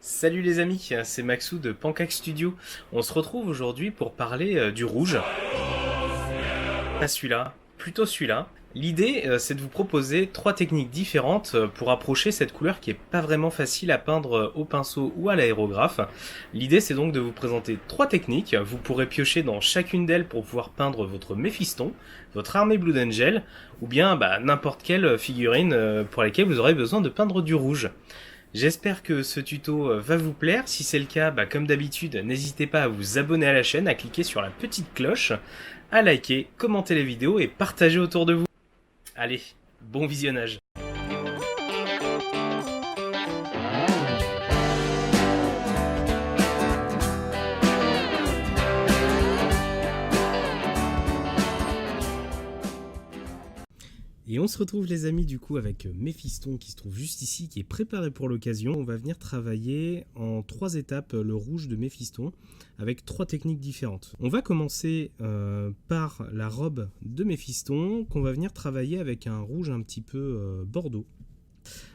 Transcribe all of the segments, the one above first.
Salut les amis, c'est Maxou de Pancake Studio. On se retrouve aujourd'hui pour parler du rouge. Pas celui-là, plutôt celui-là. L'idée, c'est de vous proposer trois techniques différentes pour approcher cette couleur qui est pas vraiment facile à peindre au pinceau ou à l'aérographe. L'idée, c'est donc de vous présenter trois techniques. Vous pourrez piocher dans chacune d'elles pour pouvoir peindre votre Méphiston, votre armée Blood Angel, ou bien n'importe quelle figurine pour laquelle vous aurez besoin de peindre du rouge. J'espère que ce tuto va vous plaire. Si c'est le cas, comme d'habitude, n'hésitez pas à vous abonner à la chaîne, à cliquer sur la petite cloche, à liker, commenter les vidéos et partager autour de vous. Allez, bon visionnage. Et on se retrouve les amis du coup avec Méphiston qui se trouve juste ici, qui est préparé pour l'occasion. On va venir travailler en trois étapes le rouge de Méphiston avec trois techniques différentes. On va commencer par la robe de Méphiston qu'on va venir travailler avec un rouge un petit peu bordeaux.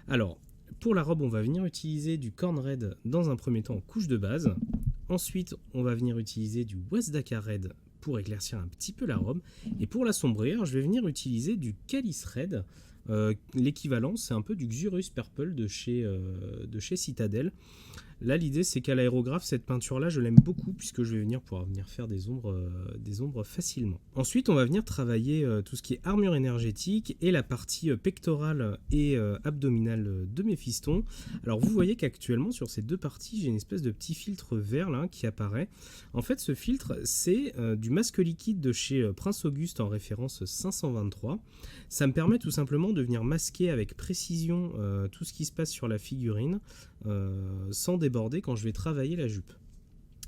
Alors pour la robe on va venir utiliser du Corn Red dans un premier temps en couche de base. Ensuite on va venir utiliser du West Dakar Red pour éclaircir un petit peu la robe. Et pour l'assombrir, je vais venir utiliser du Calice Red. L'équivalent, c'est un peu du Xurus Purple de chez Citadel. Là, l'idée, c'est qu'à l'aérographe, cette peinture-là, je l'aime beaucoup puisque je vais pouvoir venir faire des ombres facilement. Ensuite, on va venir travailler tout ce qui est armure énergétique et la partie pectorale et abdominale de Méphiston. Alors, vous voyez qu'actuellement, sur ces deux parties, j'ai une espèce de petit filtre vert là qui apparaît. En fait, ce filtre, c'est du masque liquide de chez Prince Auguste en référence 523. Ça me permet tout simplement de venir masquer avec précision tout ce qui se passe sur la figurine sans déborder quand je vais travailler la jupe.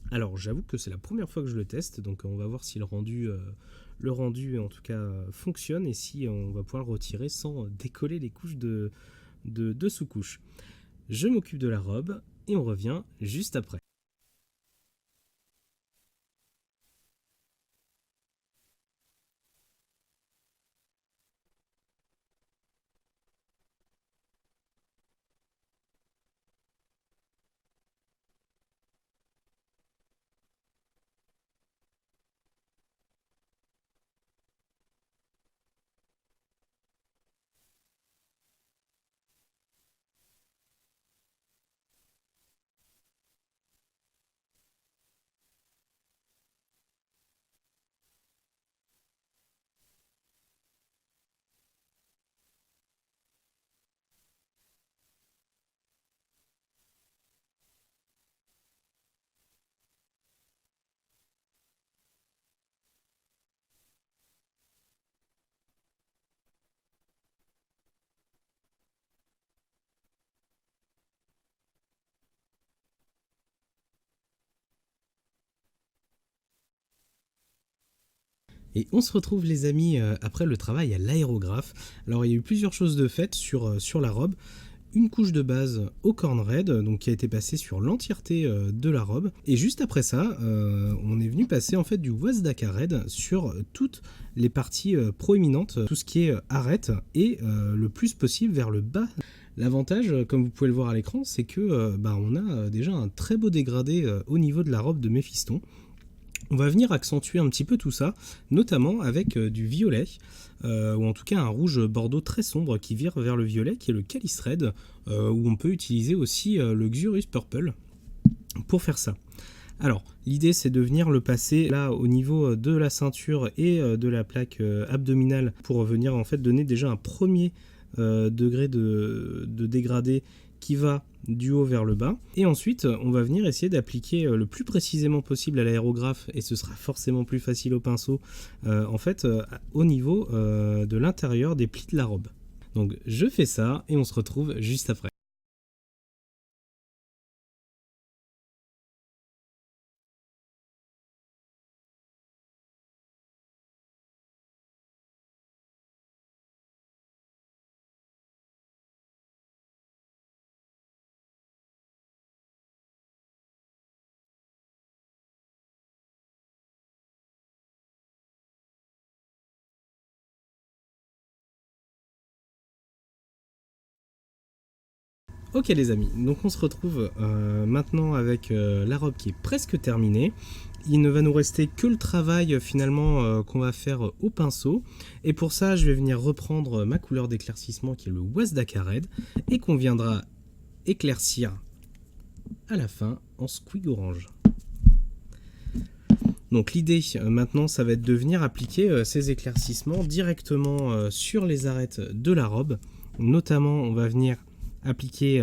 Alors j'avoue que c'est la première fois que je le teste, donc on va voir si le rendu en tout cas fonctionne et si on va pouvoir le retirer sans décoller les couches de sous-couches. Je m'occupe de la robe et on revient juste après. Et on se retrouve les amis après le travail à l'aérographe. Alors il y a eu plusieurs choses de faites sur la robe. Une couche de base au Corn Red, donc qui a été passée sur l'entièreté de la robe. Et juste après ça, on est venu passer en fait du West Dakar Red sur toutes les parties proéminentes, tout ce qui est arête et le plus possible vers le bas. L'avantage, comme vous pouvez le voir à l'écran, c'est que on a déjà un très beau dégradé au niveau de la robe de Méphiston. On va venir accentuer un petit peu tout ça, notamment avec du violet, ou en tout cas un rouge bordeaux très sombre qui vire vers le violet, qui est le Calice Red, où on peut utiliser aussi le Xurus Purple pour faire ça. Alors, l'idée c'est de venir le passer là au niveau de la ceinture et de la plaque abdominale pour venir en fait donner déjà un premier degré de dégradé qui va du haut vers le bas. Et ensuite, on va venir essayer d'appliquer le plus précisément possible à l'aérographe, et ce sera forcément plus facile au pinceau, en fait, au niveau de l'intérieur des plis de la robe. Donc je fais ça et on se retrouve juste après. Ok les amis, donc on se retrouve maintenant avec la robe qui est presque terminée. Il ne va nous rester que le travail finalement qu'on va faire au pinceau. Et pour ça, je vais venir reprendre ma couleur d'éclaircissement qui est le Wazdaka Red et qu'on viendra éclaircir à la fin en squig orange. Donc l'idée maintenant, ça va être de venir appliquer ces éclaircissements directement sur les arêtes de la robe. Notamment, on va venir appliquer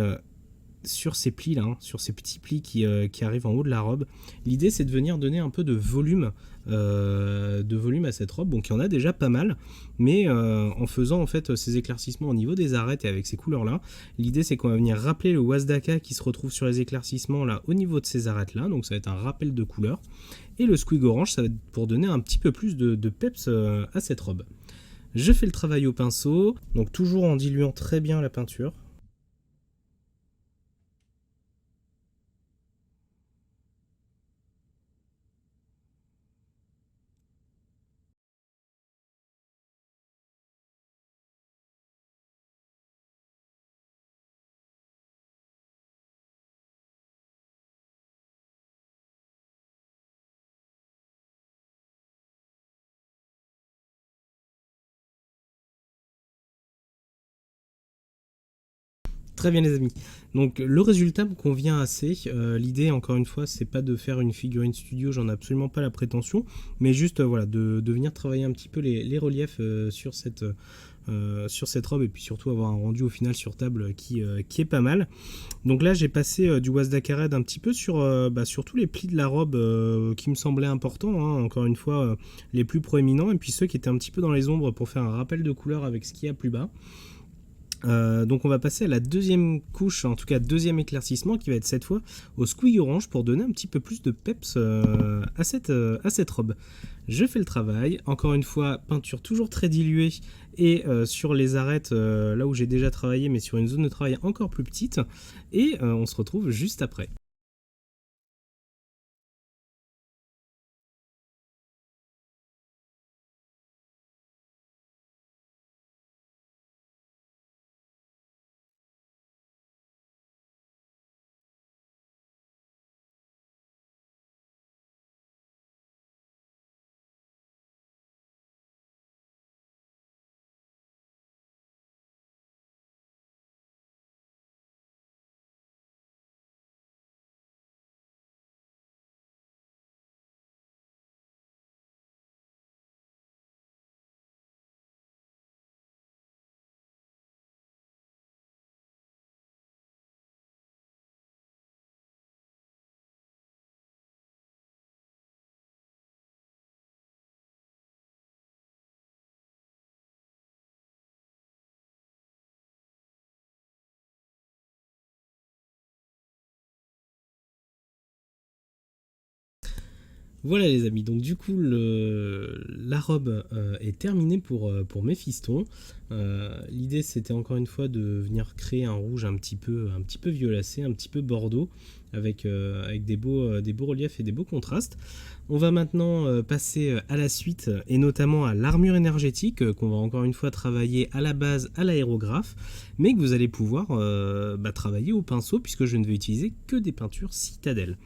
sur ces plis là, sur ces petits plis qui arrivent en haut de la robe. L'idée c'est de venir donner un peu de volume à cette robe. Donc il y en a déjà pas mal, mais en faisant en fait ces éclaircissements au niveau des arêtes et avec ces couleurs là, l'idée c'est qu'on va venir rappeler le Wazdaka qui se retrouve sur les éclaircissements là au niveau de ces arêtes là. Donc ça va être un rappel de couleur. Et le squig orange, ça va être pour donner un petit peu plus de peps à cette robe. Je fais le travail au pinceau, donc toujours en diluant très bien la peinture. Très bien les amis, donc le résultat me convient assez. L'idée encore une fois c'est pas de faire une figurine studio, j'en ai absolument pas la prétention, mais juste voilà de venir travailler un petit peu les reliefs sur cette robe et puis surtout avoir un rendu au final sur table qui est pas mal. Donc là j'ai passé du Wazdaka Red un petit peu sur tous les plis de la robe qui me semblaient importants, hein, encore une fois les plus proéminents et puis ceux qui étaient un petit peu dans les ombres pour faire un rappel de couleur avec ce qu'il y a plus bas. Donc on va passer à la deuxième couche, en tout cas deuxième éclaircissement qui va être cette fois au squig orange pour donner un petit peu plus de peps à cette robe. Je fais le travail, encore une fois peinture toujours très diluée et sur les arêtes là où j'ai déjà travaillé mais sur une zone de travail encore plus petite et on se retrouve juste après. Voilà les amis, donc du coup la robe est terminée pour mes fistons. L'idée c'était encore une fois de venir créer un rouge un petit peu violacé, un petit peu bordeaux, avec des beaux reliefs et des beaux contrastes. On va maintenant passer à la suite et notamment à l'armure énergétique qu'on va encore une fois travailler à la base à l'aérographe, mais que vous allez pouvoir travailler au pinceau puisque je ne vais utiliser que des peintures citadelles.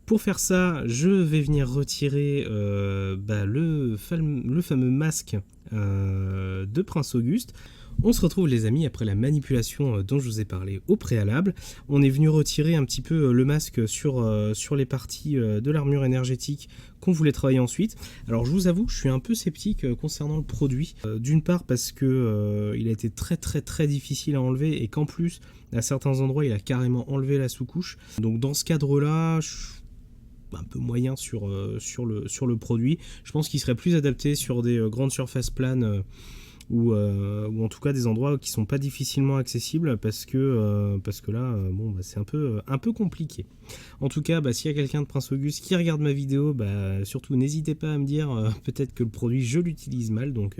Pour faire ça, je vais venir retirer le fameux masque de Prince Auguste. On se retrouve les amis après la manipulation dont je vous ai parlé au préalable. On est venu retirer un petit peu le masque sur les parties de l'armure énergétique qu'on voulait travailler ensuite. Alors je vous avoue que je suis un peu sceptique concernant le produit. D'une part parce que il a été très difficile à enlever et qu'en plus à certains endroits il a carrément enlevé la sous-couche. Donc dans ce cadre-là, un peu moyen sur le produit. Je pense qu'il serait plus adapté sur des grandes surfaces planes ou en tout cas des endroits qui sont pas difficilement accessibles parce que là c'est un peu compliqué. En tout cas s'il y a quelqu'un de Prince Auguste qui regarde ma vidéo, surtout n'hésitez pas à me dire peut-être que le produit je l'utilise mal, donc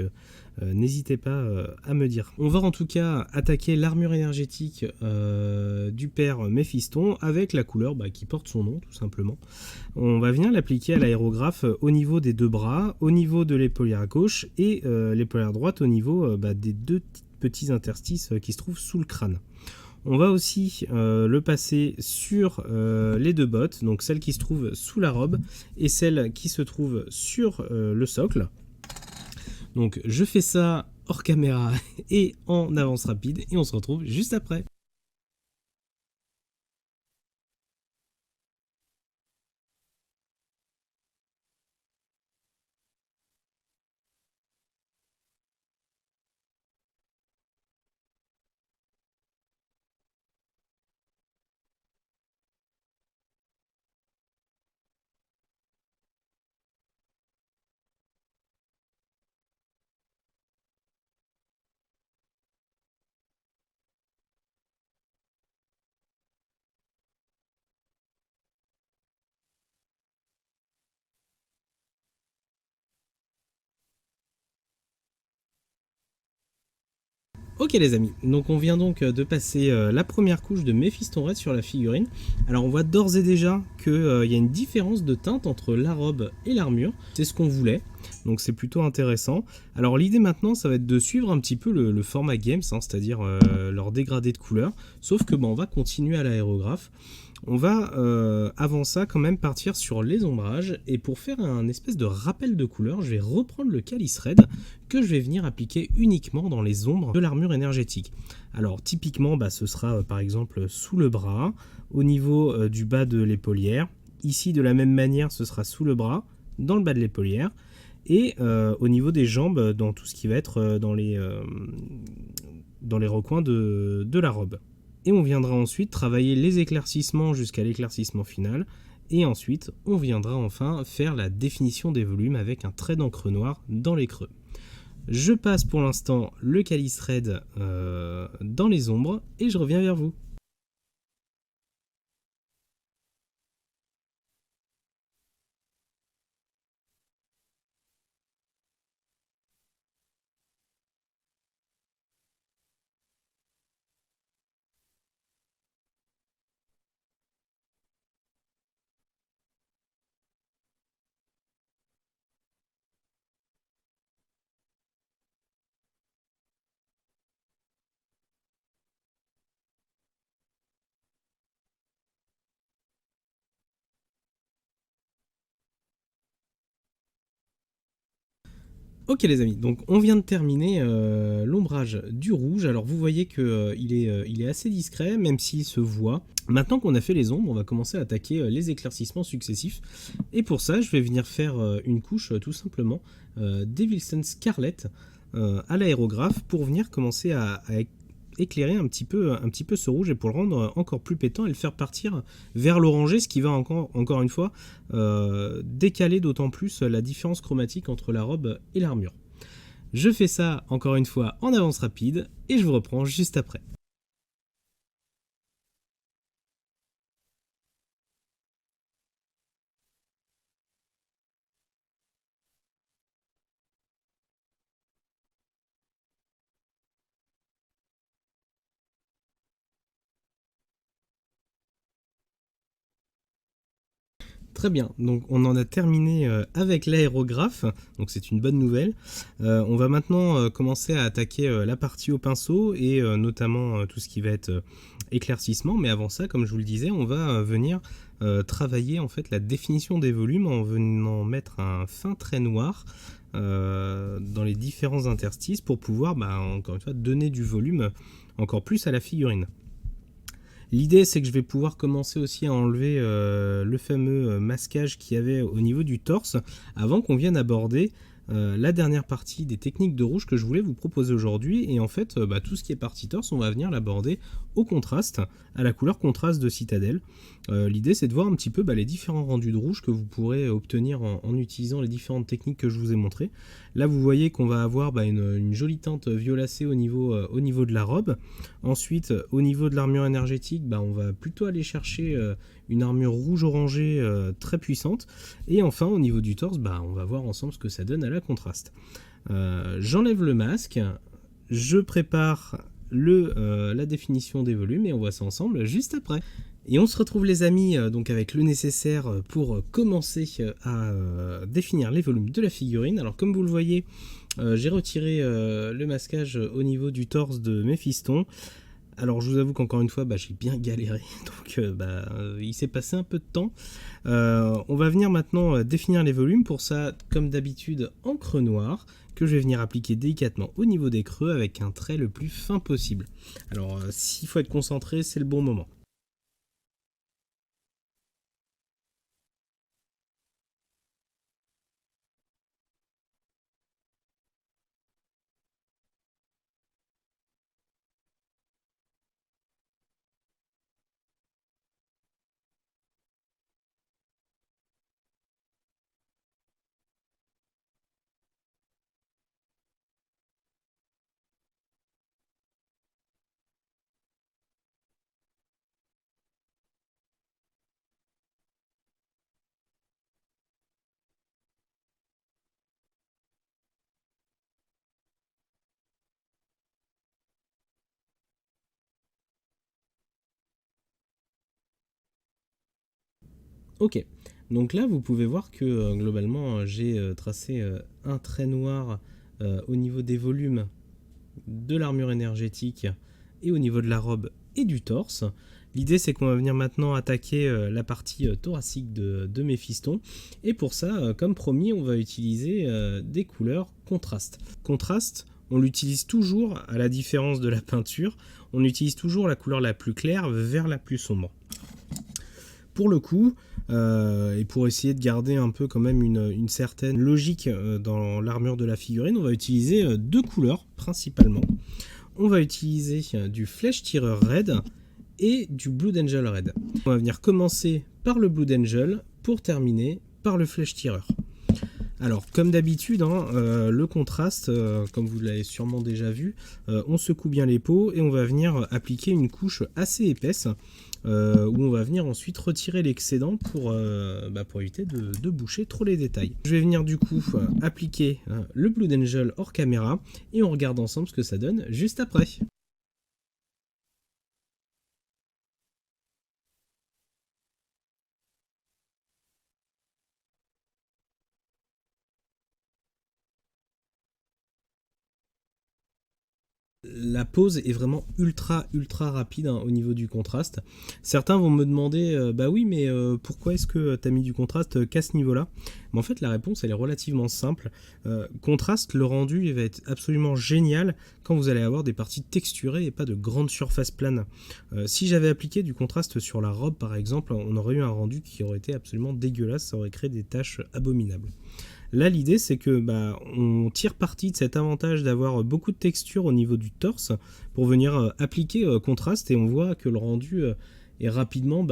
n'hésitez pas à me dire. On va en tout cas attaquer l'armure énergétique du père Méphiston avec la couleur qui porte son nom tout simplement. On va venir l'appliquer à l'aérographe au niveau des deux bras, au niveau de l'épaulère gauche et l'épaulère droite au niveau des deux petits interstices qui se trouvent sous le crâne. On va aussi le passer sur les deux bottes, donc celle qui se trouve sous la robe et celle qui se trouve sur le socle. Donc je fais ça hors caméra et en avance rapide et on se retrouve juste après. Ok les amis, donc on vient donc de passer la première couche de Mephiston Red sur la figurine. Alors on voit d'ores et déjà qu'il y a une différence de teinte entre la robe et l'armure. C'est ce qu'on voulait, donc c'est plutôt intéressant. Alors l'idée maintenant ça va être de suivre un petit peu le format Games, hein, c'est-à-dire leur dégradé de couleurs. Sauf que on va continuer à l'aérographe. On va avant ça quand même partir sur les ombrages et pour faire un espèce de rappel de couleur, je vais reprendre le Calice Red que je vais venir appliquer uniquement dans les ombres de l'armure énergétique. Alors typiquement ce sera par exemple sous le bras, au niveau du bas de l'épaullière. Ici de la même manière ce sera sous le bras, dans le bas de l'épaullière et au niveau des jambes dans tout ce qui va être dans les recoins de la robe. Et on viendra ensuite travailler les éclaircissements jusqu'à l'éclaircissement final. Et ensuite, on viendra enfin faire la définition des volumes avec un trait d'encre noire dans les creux. Je passe pour l'instant le Calice Red dans les ombres et je reviens vers vous. Ok les amis, donc on vient de terminer l'ombrage du rouge. Alors vous voyez qu'il il est assez discret, même s'il se voit. Maintenant qu'on a fait les ombres, on va commencer à attaquer les éclaircissements successifs. Et pour ça, je vais venir faire une couche tout simplement d'Evilson Scarlet à l'aérographe pour venir commencer à éclairer un petit peu ce rouge et pour le rendre encore plus pétant et le faire partir vers l'orangé, ce qui va encore une fois décaler d'autant plus la différence chromatique entre la robe et l'armure. Je fais ça encore une fois en avance rapide et je vous reprends juste après. Très bien, donc on en a terminé avec l'aérographe, donc c'est une bonne nouvelle. On va maintenant commencer à attaquer la partie au pinceau et notamment tout ce qui va être éclaircissement, mais avant ça, comme je vous le disais, on va venir travailler en fait la définition des volumes en venant mettre un fin trait noir dans les différents interstices pour pouvoir, encore une fois, donner du volume encore plus à la figurine. L'idée c'est que je vais pouvoir commencer aussi à enlever le fameux masquage qu'il y avait au niveau du torse avant qu'on vienne aborder la dernière partie des techniques de rouge que je voulais vous proposer aujourd'hui. Et en fait tout ce qui est partie torse on va venir l'aborder au contraste, à la couleur contraste de Citadel. L'idée c'est de voir un petit peu les différents rendus de rouge que vous pourrez obtenir en utilisant les différentes techniques que je vous ai montrées. Là vous voyez qu'on va avoir une jolie teinte violacée au niveau de la robe. Ensuite au niveau de l'armure énergétique on va plutôt aller chercher une armure rouge orangée très puissante. Et enfin au niveau du torse on va voir ensemble ce que ça donne à la contraste. J'enlève le masque, je prépare la définition des volumes et on voit ça ensemble juste après. Et on se retrouve les amis donc avec le nécessaire pour commencer à définir les volumes de la figurine. Alors comme vous le voyez, j'ai retiré le masquage au niveau du torse de Mephiston. Alors je vous avoue qu'encore une fois, j'ai bien galéré, donc il s'est passé un peu de temps. On va venir maintenant définir les volumes. Pour ça, comme d'habitude, encre noire, que je vais venir appliquer délicatement au niveau des creux avec un trait le plus fin possible. Alors s'il faut être concentré, c'est le bon moment. Ok, donc là vous pouvez voir que globalement j'ai tracé un trait noir au niveau des volumes de l'armure énergétique et au niveau de la robe et du torse. L'idée c'est qu'on va venir maintenant attaquer la partie thoracique de Méphiston, et pour ça, comme promis, on va utiliser des couleurs contraste. Contraste, on l'utilise toujours, à la différence de la peinture, on utilise toujours la couleur la plus claire vers la plus sombre. Pour le coup, et pour essayer de garder un peu quand même une certaine logique dans l'armure de la figurine, on va utiliser deux couleurs principalement. On va utiliser du Flèche Tireur Red et du Blood Angel Red. On va venir commencer par le Blood Angel pour terminer par le Flèche Tireur. Alors, comme d'habitude, le contraste, comme vous l'avez sûrement déjà vu, on secoue bien les peaux et on va venir appliquer une couche assez épaisse où on va venir ensuite retirer l'excédent pour éviter de boucher trop les détails. Je vais venir du coup appliquer le Blood Angel hors caméra et on regarde ensemble ce que ça donne juste après. La pose est vraiment ultra rapide au niveau du contraste. Certains vont me demander bah oui mais pourquoi est-ce que tu as mis du contraste qu'à ce niveau là. Mais en fait la réponse elle est relativement simple. Contraste, le rendu il va être absolument génial quand vous allez avoir des parties texturées et pas de grandes surfaces planes. Si j'avais appliqué du contraste sur la robe par exemple, on aurait eu un rendu qui aurait été absolument dégueulasse, ça aurait créé des taches abominables. Là, l'idée, c'est que on tire parti de cet avantage d'avoir beaucoup de texture au niveau du torse pour venir appliquer contraste, et on voit que le rendu est rapidement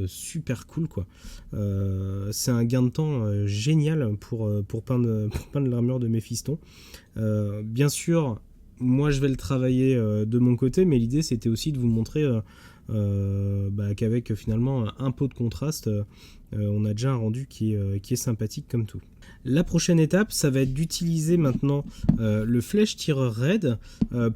super cool, quoi. C'est un gain de temps génial pour peindre l'armure de Méphiston. Bien sûr, moi je vais le travailler de mon côté, mais l'idée c'était aussi de vous montrer qu'avec finalement un pot de contraste, on a déjà un rendu qui est sympathique comme tout. La prochaine étape, ça va être d'utiliser maintenant le Flèche Tireur Red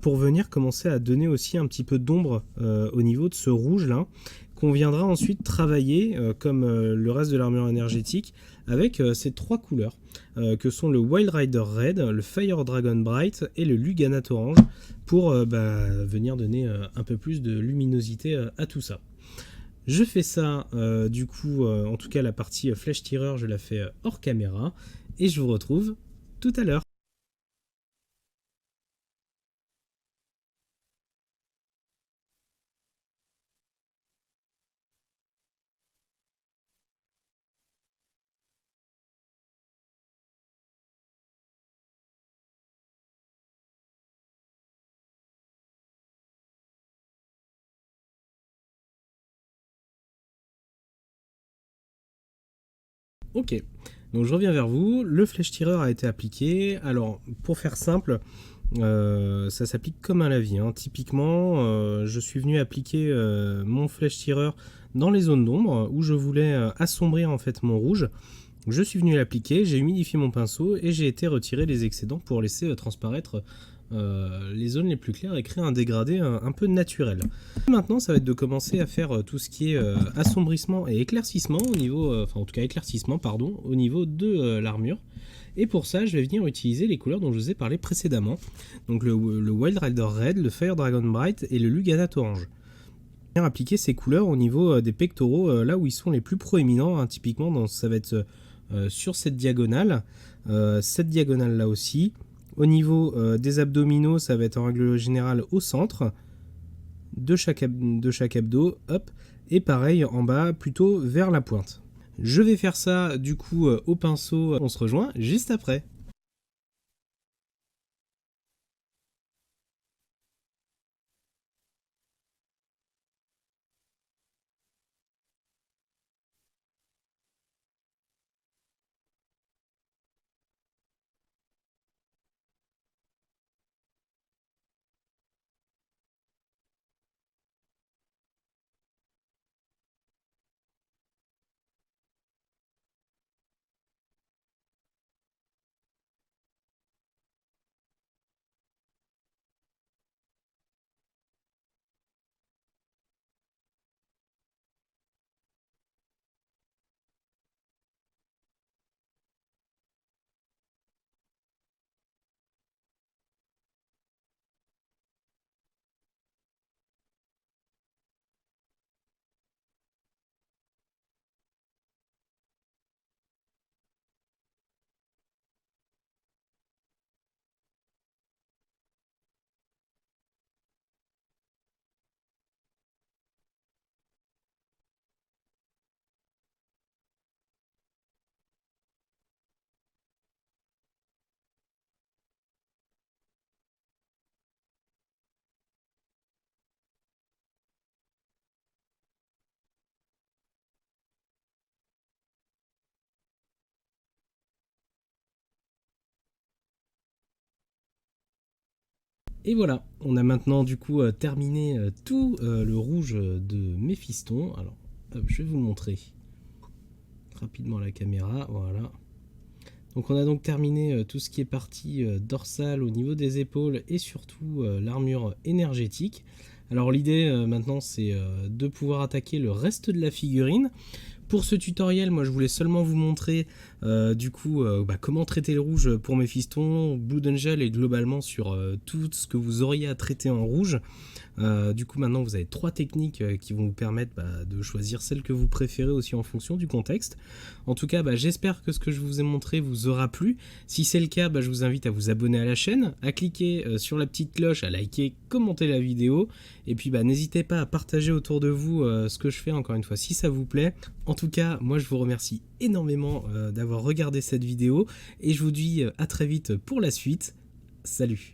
pour venir commencer à donner aussi un petit peu d'ombre au niveau de ce rouge là, qu'on viendra ensuite travailler comme le reste de l'armure énergétique avec ces trois couleurs que sont le Wild Rider Red, le Fire Dragon Bright et le Luganat Orange pour venir donner un peu plus de luminosité à tout ça. Je fais ça, en tout cas la partie flèche tireur, je la fais hors caméra, et je vous retrouve tout à l'heure. Ok, donc je reviens vers vous, le flèche tireur a été appliqué. Alors pour faire simple, ça s'applique comme un lavis. Typiquement, je suis venu appliquer mon flèche tireur dans les zones d'ombre où je voulais assombrir en fait mon rouge. Je suis venu l'appliquer, j'ai humidifié mon pinceau et j'ai été retirer les excédents pour laisser transparaître les zones les plus claires et créer un dégradé un peu naturel. Maintenant, ça va être de commencer à faire tout ce qui est assombrissement et éclaircissement au niveau, enfin en tout cas éclaircissement pardon, au niveau de l'armure. Et pour ça, je vais venir utiliser les couleurs dont je vous ai parlé précédemment. Donc le Wild Rider Red, le Fire Dragon Bright et le Luganat Orange. Je vais venir appliquer ces couleurs au niveau des pectoraux, là où ils sont les plus proéminents, hein, typiquement ça va être sur cette diagonale là aussi. Au niveau des abdominaux, ça va être en règle générale au centre de chaque abdo, hop, et pareil en bas, plutôt vers la pointe. Je vais faire ça du coup au pinceau, on se rejoint juste après. Et voilà, on a maintenant du coup terminé tout le rouge de Méphiston. Alors, hop, je vais vous le montrer rapidement à la caméra, voilà. Donc on a donc terminé tout ce qui est partie dorsale au niveau des épaules et surtout l'armure énergétique. Alors l'idée maintenant c'est de pouvoir attaquer le reste de la figurine. Pour ce tutoriel, moi je voulais seulement vous montrer comment traiter le rouge pour Méphiston, Blood Angel et globalement sur tout ce que vous auriez à traiter en rouge. Du coup maintenant vous avez 3 techniques qui vont vous permettre de choisir celle que vous préférez aussi en fonction du contexte. En tout cas j'espère que ce que je vous ai montré vous aura plu. Si c'est le cas, je vous invite à vous abonner à la chaîne, à cliquer sur la petite cloche, à liker, commenter la vidéo et puis n'hésitez pas à partager autour de vous ce que je fais encore une fois si ça vous plaît. En tout cas moi je vous remercie énormément d'avoir regardé cette vidéo et je vous dis à très vite pour la suite. Salut!